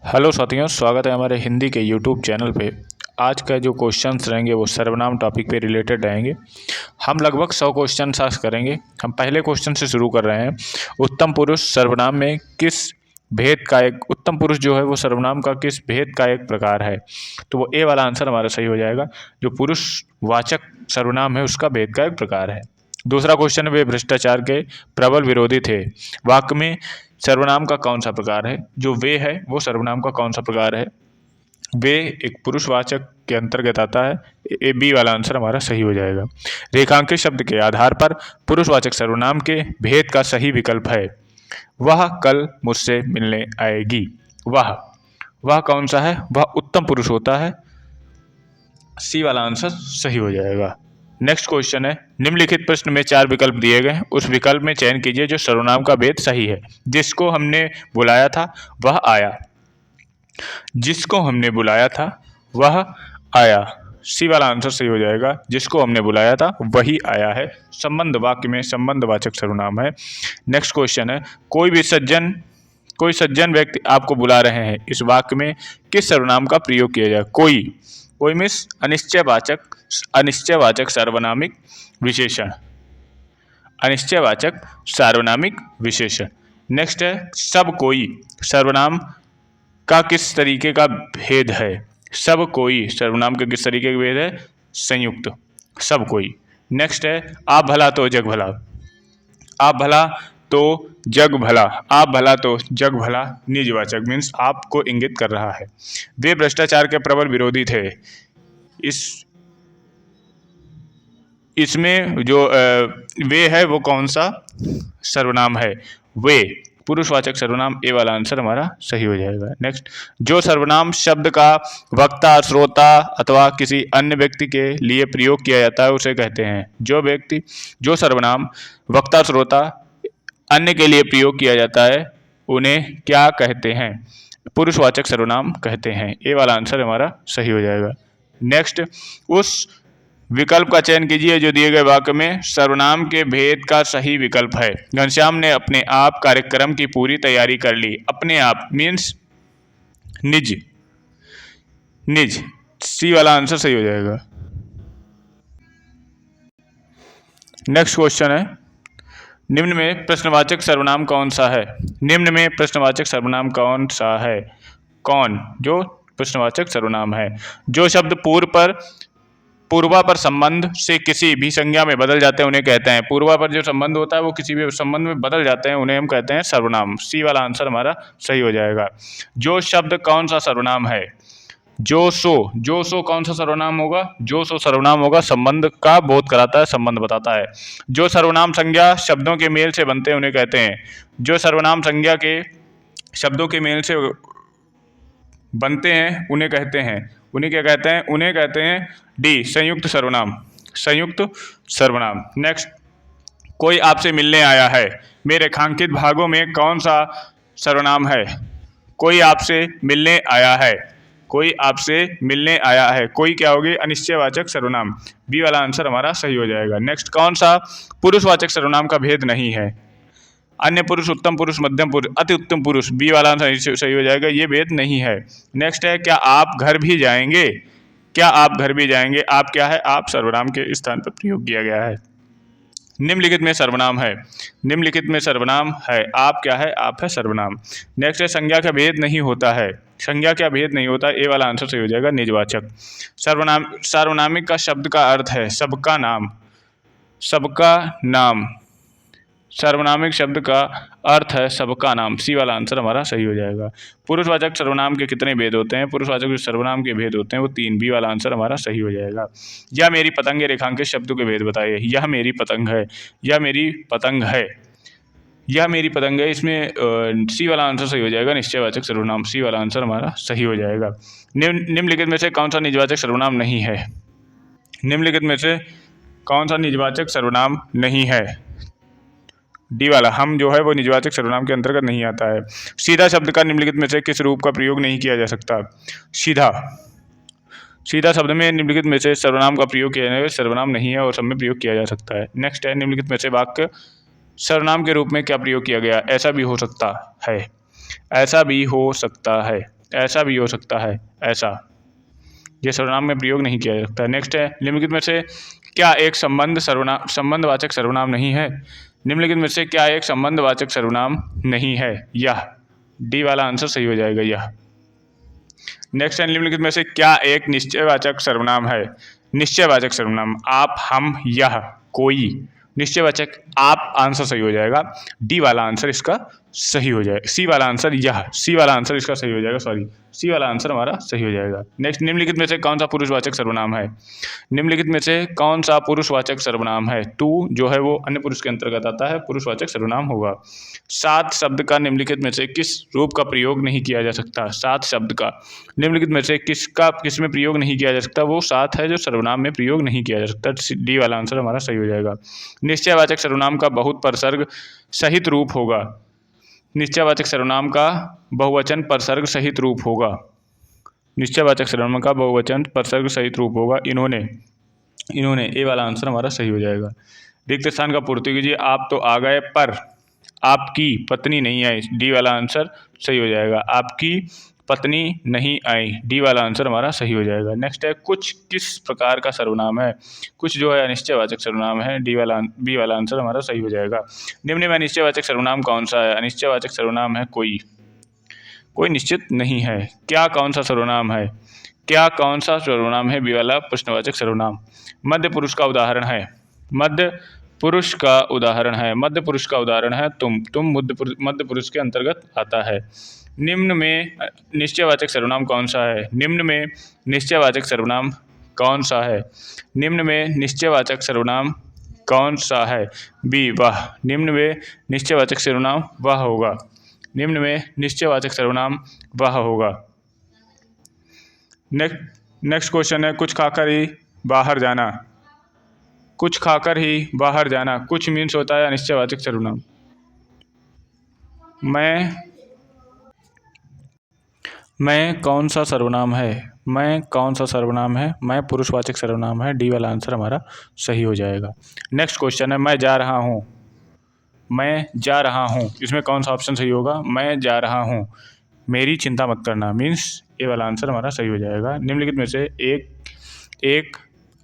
Hello साथियों, स्वागत है हमारे हिंदी के यूट्यूब चैनल पे। आज का जो क्वेश्चंस रहेंगे वो सर्वनाम टॉपिक पे रिलेटेड रहेंगे। हम लगभग 100 क्वेश्चन आज करेंगे। हम पहले क्वेश्चन से शुरू कर रहे हैं। उत्तम पुरुष सर्वनाम में किस भेद का एक उत्तम पुरुष जो है वो सर्वनाम का किस भेद का एक प्रकार है? तो वो ए वाला आंसर हमारा सही हो जाएगा। जो पुरुषवाचक सर्वनाम है उसका भेद का एक प्रकार है। दूसरा क्वेश्चन, वे भ्रष्टाचार के प्रबल विरोधी थे। वाक्य में सर्वनाम का कौन सा प्रकार है? जो वे है वो सर्वनाम का कौन सा प्रकार है? वे एक पुरुषवाचक के अंतर्गत आता है। ए बी वाला आंसर हमारा सही हो जाएगा। रेखांकित शब्द के आधार पर पुरुषवाचक सर्वनाम के भेद का सही विकल्प है। वह कल मुझसे मिलने आएगी। वह कौन सा है? वह उत्तम पुरुष होता है। सी वाला आंसर सही हो जाएगा। नेक्स्ट क्वेश्चन है, निम्नलिखित प्रश्न में 4 विकल्प दिए गए हैं, उस विकल्प में चयन कीजिए जो सर्वनाम का भेद सही है। जिसको हमने बुलाया था वह आया। जिसको हमने बुलाया था वह आया। सी वाला आंसर सही हो जाएगा। जिसको हमने बुलाया था वही आया है। संबंध वाक्य में संबंधवाचक सर्वनाम है। नेक्स्ट क्वेश्चन है, कोई सज्जन व्यक्ति आपको बुला रहे हैं। इस वाक्य में किस सर्वनाम का प्रयोग किया जाए? कोई मिस अनिश्चयवाचक सार्वनामिक विशेषण। अनिश्चयवाचक सार्वनामिक विशेषण। नेक्स्ट है, सब कोई सर्वनाम का किस तरीके का भेद है? सब कोई सर्वनाम के किस तरीके का भेद है? संयुक्त। सब कोई। नेक्स्ट है, आप भला तो जग भला। आप भला तो जग भला। आप भला तो जग भला निजवाचक मीन्स आपको इंगित कर रहा है। वे भ्रष्टाचार के प्रबल विरोधी थे। इसमें जो वे है वो कौन सा सर्वनाम है? वे पुरुषवाचक सर्वनाम। ए वाला आंसर हमारा सही हो जाएगा। नेक्स्ट, जो सर्वनाम शब्द का वक्ता, श्रोता अथवा किसी अन्य व्यक्ति के लिए प्रयोग किया जाता है उसे कहते हैं। जो सर्वनाम वक्ता, श्रोता अन्य के लिए प्रयोग किया जाता है उन्हें क्या कहते हैं? पुरुषवाचक सर्वनाम कहते हैं। ए वाला आंसर हमारा सही हो जाएगा। नेक्स्ट, उस विकल्प का चयन कीजिए जो दिए गए वाक्य में सर्वनाम के भेद का सही विकल्प है। घनश्याम ने अपने आप कार्यक्रम की पूरी तैयारी कर ली। अपने आप मीन्स निज। सी वाला आंसर सही हो जाएगा। नेक्स्ट क्वेश्चन है, निम्न में प्रश्नवाचक सर्वनाम कौन सा है? निम्न में प्रश्नवाचक सर्वनाम कौन सा है? कौन जो प्रश्नवाचक सर्वनाम है? जो शब्द पूर्वा पर संबंध से किसी भी संज्ञा में बदल जाते हैं उन्हें कहते हैं। पूर्वा पर जो संबंध होता है वो किसी भी संबंध में बदल जाते हैं उन्हें हम कहते हैं सर्वनाम। सी वाला आंसर हमारा सही हो जाएगा। जो शब्द कौन सा सर्वनाम है? जो सो कौन सा सर्वनाम होगा? जो सो सर्वनाम होगा, संबंध का बोध कराता है, संबंध बताता है। जो सर्वनाम संज्ञा शब्दों के मेल से बनते हैं उन्हें कहते हैं। जो सर्वनाम संज्ञा के शब्दों के मेल से बनते हैं उन्हें कहते हैं। उन्हें क्या कहते हैं? उन्हें कहते हैं डी संयुक्त सर्वनाम। संयुक्त सर्वनाम। नेक्स्ट, कोई आपसे मिलने आया है में रेखांकित भागों में कौन सा सर्वनाम है? कोई आपसे मिलने आया है। कोई आपसे मिलने आया है। कोई क्या होगी? अनिश्चयवाचक सर्वनाम। बी वाला आंसर हमारा सही हो जाएगा। नेक्स्ट, कौन सा पुरुषवाचक सर्वनाम का भेद नहीं है? अन्य पुरुष, उत्तम पुरुष, मध्यम पुरुष, अति उत्तम पुरुष। बी वाला आंसर सही हो जाएगा। ये भेद नहीं है। नेक्स्ट है, क्या आप घर भी जाएंगे? क्या आप घर भी जाएंगे? आप क्या है? आप सर्वनाम के स्थान पर प्रयोग किया गया है। निम्नलिखित में सर्वनाम है। निम्नलिखित में सर्वनाम है। आप क्या है? आप है सर्वनाम। नेक्स्ट है, संज्ञा का भेद नहीं होता है। संज्ञा का भेद नहीं होता। ए वाला आंसर सही हो जाएगा। निजवाचक। सार्वनामिक का शब्द का अर्थ है सबका नाम। सबका नाम। सार्वनामिक शब्द का अर्थ है सबका नाम। सी वाला आंसर हमारा सही हो जाएगा। पुरुषवाचक सर्वनाम के कितने भेद होते हैं? पुरुषवाचक जो सर्वनाम के भेद होते हैं वो 3। बी वाला आंसर हमारा सही हो जाएगा। यह मेरी पतंग है रेखांकित शब्दों के भेद बताइए। यह मेरी पतंग है। यह मेरी पतंग है। यह मेरी पतंग है। इसमें सी वाला आंसर सही हो जाएगा। निश्चयवाचक सर्वनाम। सी वाला आंसर हमारा सही हो जाएगा। निम्नलिखित में से कौन सा निजवाचक सर्वनाम नहीं है? निम्नलिखित में से कौन सा निजवाचक सर्वनाम नहीं है? डी वाला हम जो है वो निजवाचक सर्वनाम के अंतर्गत नहीं आता है। सीधा शब्द का निम्नलिखित में से किस रूप का प्रयोग नहीं किया जा सकता? सीधा शब्द में निम्नलिखित में से सर्वनाम का प्रयोग किया जाए सर्वनाम नहीं है और सब में प्रयोग किया जा सकता है। नेक्स्ट है, निम्नलिखित में से वाक्य सर्वनाम के रूप में क्या प्रयोग किया गया? ऐसा भी हो सकता है। ऐसा भी हो सकता है। ऐसा भी हो सकता है, ऐसा। ये सर्वनाम में प्रयोग नहीं किया जा सकता। नेक्स्ट है, निम्नलिखित में से क्या एक संबंधवाचक सर्वनाम नहीं है? निम्नलिखित में से क्या एक संबंधवाचक सर्वनाम नहीं है? यह डी वाला आंसर सही हो जाएगा, यह। नेक्स्ट है, निम्नलिखित में से क्या एक निश्चयवाचक सर्वनाम है? निश्चयवाचक सर्वनाम आप, हम, यह, कोई। निश्चयवाचक आप आंसर सही हो जाएगा। डी वाला आंसर इसका सही हो जाएगा। सी वाला आंसर यह, सी वाला आंसर इसका सही हो जाएगा, सॉरी, सी वाला आंसर हमारा सही हो जाएगा। नेक्स्ट, निम्नलिखित में से कौन सा पुरुषवाचक सर्वनाम है? निम्नलिखित में से कौन सा पुरुषवाचक सर्वनाम है? तू जो है वो अन्य पुरुष के अंतर्गत आता है, पुरुषवाचक सर्वनाम होगा। सात शब्द का निम्नलिखित में से किस रूप का प्रयोग नहीं किया जा सकता? सात शब्द का निम्नलिखित में से किस में प्रयोग नहीं किया जा सकता? वो सात है जो सर्वनाम में प्रयोग नहीं किया जा सकता। डी वाला आंसर हमारा सही हो जाएगा। निश्चयवाचक सर्वनाम का बहुप्रसर्ग सहित रूप होगा। निश्चयवाचक सर्वनाम का बहुवचन प्रसर्ग सहित रूप होगा। निश्चयवाचक सर्वनाम का बहुवचन प्रसर्ग सहित रूप होगा। इन्होंने ए वाला आंसर हमारा सही हो जाएगा। रिक्त स्थान का पूर्ति कीजिए। आप तो आ गए पर आपकी पत्नी नहीं आई। डी वाला आंसर सही हो जाएगा। आपकी पत्नी नहीं आई, डी वाला आंसर हमारा सही हो जाएगा। नेक्स्ट है, कुछ किस प्रकार का सर्वनाम है? कुछ जो है अनिश्चयवाचक सर्वनाम है। बी वाला आंसर हमारा सही हो जाएगा। निम्न में अनिश्चयवाचक सर्वनाम कौन सा है? अनिश्चयवाचक सर्वनाम है कोई। कोई निश्चित नहीं है। क्या कौन सा सर्वनाम है? क्या कौन सा सर्वनाम है? बी वाला प्रश्नवाचक सर्वनाम। मध्य पुरुष का उदाहरण है। मध्य पुरुष का उदाहरण है। मध्य पुरुष का उदाहरण है तुम मध्य पुरुष के अंतर्गत आता है। निम्न में निश्चयवाचक सर्वनाम कौन सा है? निम्न में निश्चयवाचक सर्वनाम कौन सा है? निम्न में निश्चयवाचक सर्वनाम कौन सा है? बी वह। निम्न में निश्चयवाचक सर्वनाम वह होगा। निम्न में निश्चयवाचक सर्वनाम वह होगा। नेक्स्ट क्वेश्चन है, कुछ खाकर ही बाहर जाना। कुछ खाकर ही बाहर जाना, कुछ मीन्स होता है अनिश्चयवाचक सर्वनाम। मैं कौन सा सर्वनाम है? मैं कौन सा सर्वनाम है? मैं पुरुषवाचक सर्वनाम है। डी वाला आंसर हमारा सही हो जाएगा। नेक्स्ट क्वेश्चन है, मैं जा रहा हूँ। मैं जा रहा हूँ, इसमें कौन सा ऑप्शन सही होगा? मैं जा रहा हूँ, मेरी चिंता मत करना, मीन्स ए वाला आंसर हमारा सही हो जाएगा। निम्नलिखित में से एक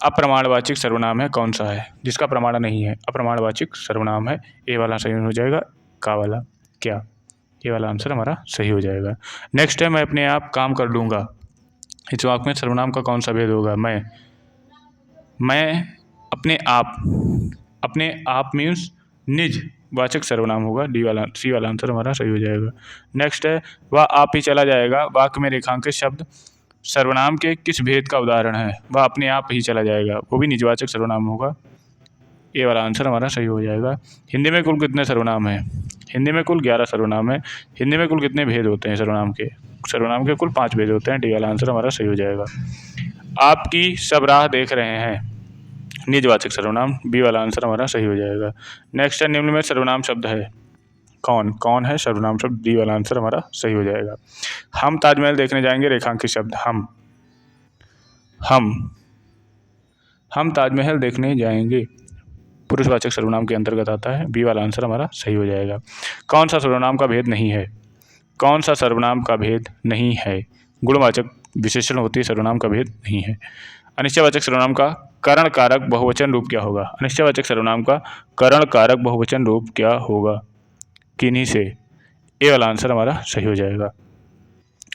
अप्रमाणवाचक सर्वनाम है कौन सा है? जिसका प्रमाण नहीं है, अप्रमाणवाचक सर्वनाम है। ए वाला सही हो जाएगा। का वाला क्या? ये वाला आंसर हमारा सही हो जाएगा। नेक्स्ट है, मैं अपने आप काम कर लूँगा। इस वाक्य में सर्वनाम का कौन सा भेद होगा? मैं अपने आप मीन्स निज वाचक सर्वनाम होगा। सी वाला आंसर हमारा सही हो जाएगा। नेक्स्ट है, वह आप ही चला जाएगा। वाक्य में रेखांकित शब्द सर्वनाम के किस भेद का उदाहरण है? वह अपने आप ही चला जाएगा, वो भी निजवाचक सर्वनाम होगा। ये वाला आंसर हमारा सही हो जाएगा। हिंदी में कुल कितने सर्वनाम हैं? हिंदी में कुल 11 सर्वनाम है। हिंदी में कुल कितने भेद होते हैं सर्वनाम के? सर्वनाम के कुल 5 भेद होते हैं। डी वाला आंसर हमारा सही हो जाएगा। आपकी सब राह देख रहे हैं, निजवाचक सर्वनाम। बी वाला आंसर हमारा सही हो जाएगा। नेक्स्ट है, निम्न में सर्वनाम शब्द है कौन है सर्वनाम शब्द? डी वाला आंसर हमारा सही हो जाएगा। हम ताजमहल देखने जाएंगे, रेखांकित शब्द हम ताजमहल देखने जाएंगे, पुरुषवाचक सर्वनाम के अंतर्गत आता है। बी वाला आंसर हमारा सही हो जाएगा। कौन सा सर्वनाम का भेद नहीं है? कौन सा सर्वनाम का भेद नहीं है? गुणवाचक विशेषण होती है, सर्वनाम का भेद नहीं है। अनिश्चयवाचक सर्वनाम का करण कारक बहुवचन रूप क्या होगा? अनिश्चयवाचक सर्वनाम का करण कारक बहुवचन रूप क्या होगा? किन्हीं से। ए वाला आंसर हमारा सही हो जाएगा।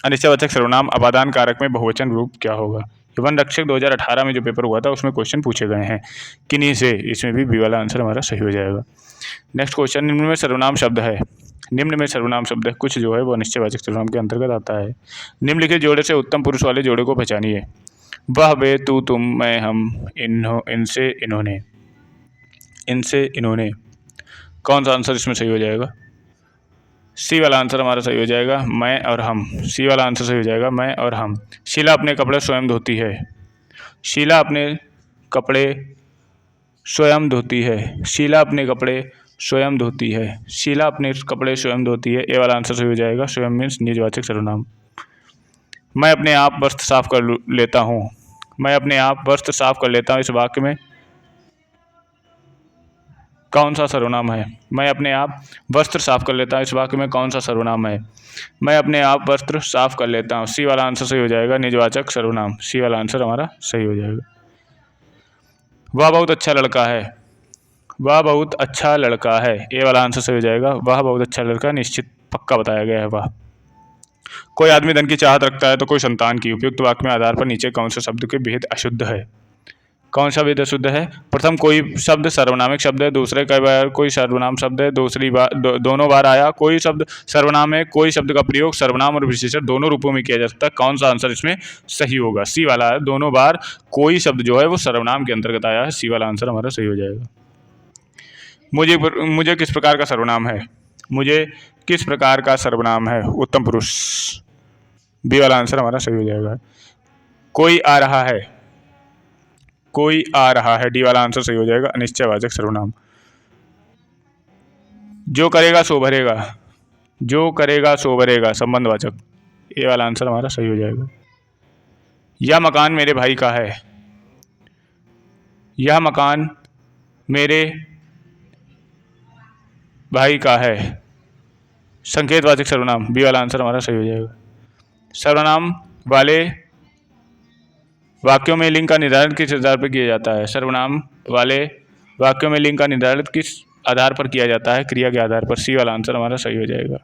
अनिश्चयवाचक सर्वनाम अपादान कारक में बहुवचन रूप क्या होगा? वन रक्षक 2018 में जो पेपर हुआ था उसमें क्वेश्चन पूछे गए हैं, किन्हीं से। इसमें भी बी वाला आंसर हमारा सही हो जाएगा। नेक्स्ट क्वेश्चन, निम्न में सर्वनाम शब्द है। निम्न में सर्वनाम शब्द है, कुछ जो है वो अनिश्चयवाचक सर्वनाम के अंतर्गत आता है। निम्नलिखित जोड़े से उत्तम पुरुष वाले जोड़े को पहचानिए। वह, वे, तू, तुम, मैं, हम, इनसे, इन्होंने। इनसे, इन्होंने, कौन सा आंसर इसमें सही हो जाएगा? सी वाला आंसर हमारा सही हो जाएगा, मैं और हम। सी वाला आंसर सही हो जाएगा, मैं और हम। शीला अपने कपड़े स्वयं धोती है। शीला अपने कपड़े स्वयं धोती है। शीला अपने कपड़े स्वयं धोती है। शीला अपने कपड़े स्वयं धोती है। ए वाला आंसर सही हो जाएगा। स्वयं मीन्स निजवाचक सर्वनाम। मैं अपने आप वस्त्र साफ कर लेता हूँ। मैं अपने आप वस्त्र साफ कर लेता हूँ, इस वाक्य में कौन सा सर्वनाम है? मैं अपने आप वस्त्र साफ कर लेता हूँ, इस वाक्य में कौन सा सर्वनाम है? मैं अपने आप वस्त्र साफ कर लेता हूँ, सी वाला आंसर सही हो जाएगा, निजवाचक सर्वनाम, सी वाला आंसर हमारा सही हो जाएगा। वह बहुत अच्छा लड़का है, वह बहुत अच्छा लड़का है, ए वाला आंसर सही हो जाएगा, वह बहुत अच्छा लड़का, निश्चित पक्का बताया गया है वह। कोई आदमी धन की चाहत रखता है तो कोई संतान की, उपयुक्त वाक्य में आधार पर नीचे कौन से शब्द के भेद अशुद्ध है? कौन सा भेद अशुद्ध है? प्रथम कोई शब्द सर्वनामिक शब्द है, दूसरे कई बार कोई सर्वनाम शब्द है, दूसरी बार दोनों बार आया, कोई शब्द सर्वनाम है, कोई शब्द का प्रयोग सर्वनाम और विशेषण दोनों रूपों में किया जा सकता है। कौन सा आंसर इसमें सही होगा? सी वाला है, दोनों बार कोई शब्द जो है वो सर्वनाम के अंतर्गत आया है, सी वाला आंसर हमारा सही हो जाएगा। मुझे किस प्रकार का सर्वनाम है? मुझे किस प्रकार का सर्वनाम है? उत्तम पुरुष, बी वाला आंसर हमारा सही हो जाएगा। कोई आ रहा है, कोई आ रहा है, डी वाला आंसर सही हो जाएगा, अनिश्चयवाचक सर्वनाम। जो करेगा सो भरेगा, जो करेगा सो भरेगा, संबंधवाचक, ए वाला आंसर हमारा सही हो जाएगा। यह मकान मेरे भाई का है, यह मकान मेरे भाई का है, संकेतवाचक सर्वनाम, बी वाला आंसर हमारा सही हो जाएगा। सर्वनाम वाले वाक्यों में लिंग का निर्धारण किस आधार पर किया जाता है? सर्वनाम वाले वाक्यों में लिंग का निर्धारण किस आधार पर किया जाता है? क्रिया के आधार पर, सी वाला आंसर हमारा सही हो जाएगा।